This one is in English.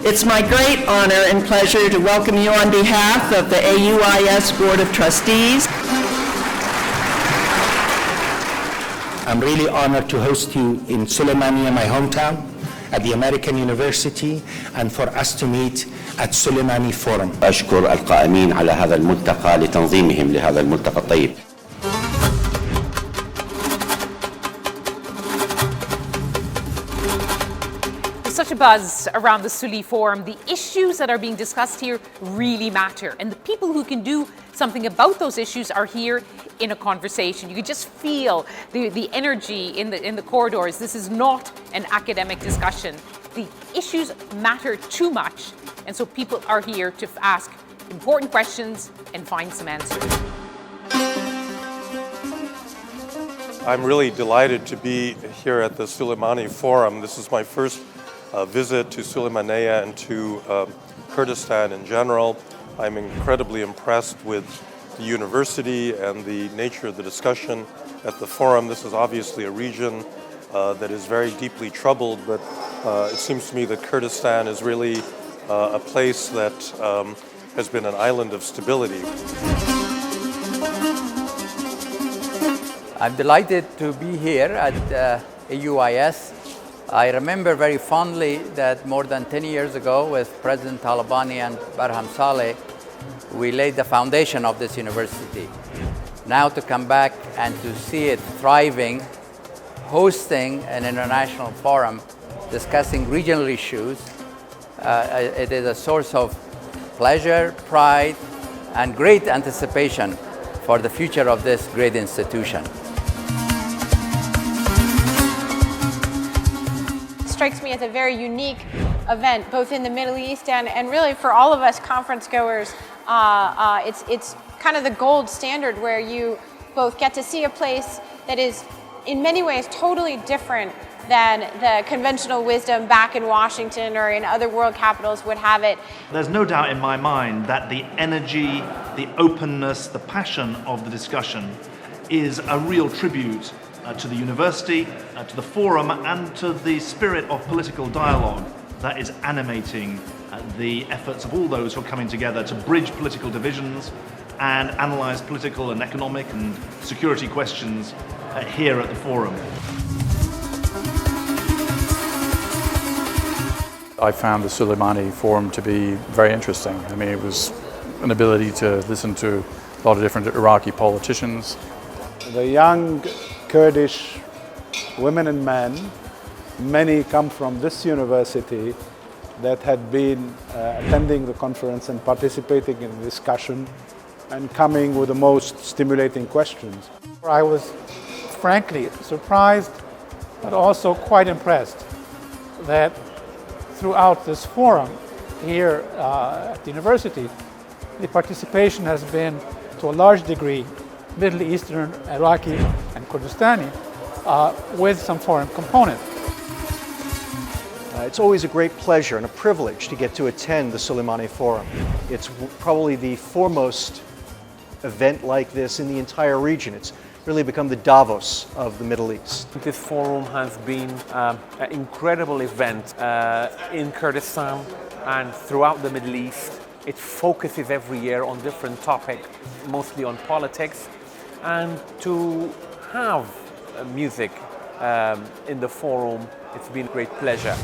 It's my great honor and pleasure to welcome you on behalf of the AUIS Board of Trustees. I'm really honored to host you in Sulaimani, my hometown, at the American University, and for us to meet at Sulaimani Forum. أشكر القائمين على هذا الملتقى لتنظيمهم لهذا الملتقى الطيب. Such a buzz around the Suli Forum. The issues that are being discussed here really matter, and the people who can do something about those issues are here in a conversation. You can just feel the energy in the corridors. This is not an academic discussion. The issues matter too much, and so people are here to ask important questions and find some answers. I'm really delighted to be here at the Sulaimani Forum. This is my first visit to Sulaymaniyah and to Kurdistan in general. I'm incredibly impressed with the university and the nature of the discussion at the forum. This is obviously a region that is very deeply troubled, but it seems to me that Kurdistan is really a place that has been an island of stability. I'm delighted to be here at AUIS. I remember very fondly that more than 10 years ago with President Talabani and Barham Saleh, we laid the foundation of this university. Now to come back and to see it thriving, hosting an international forum, discussing regional issues, it is a source of pleasure, pride, and great anticipation for the future of this great institution. Strikes me as a very unique event, both in the Middle East and really for all of us conference goers. It's kind of the gold standard where you both get to see a place that is in many ways totally different than the conventional wisdom back in Washington or in other world capitals would have it. There's no doubt in my mind that the energy, the openness, the passion of the discussion is a real tribute to the university, to the forum, and to the spirit of political dialogue that is animating the efforts of all those who are coming together to bridge political divisions and analyze political and economic and security questions here at the forum. I found the Sulaimani Forum to be very interesting. I mean, it was an ability to listen to a lot of different Iraqi politicians. The young Kurdish women and men, many come from this university that had been attending the conference and participating in the discussion and coming with the most stimulating questions. I was frankly surprised, but also quite impressed that throughout this forum here at the university, the participation has been to a large degree Middle Eastern, Iraqi, and Kurdistani with some foreign component. It's always a great pleasure and a privilege to get to attend the Sulaimani Forum. It's probably the foremost event like this in the entire region. It's really become the Davos of the Middle East. This forum has been an incredible event in Kurdistan and throughout the Middle East. It focuses every year on different topics, mostly on politics, and to have music in the forum, it's been a great pleasure.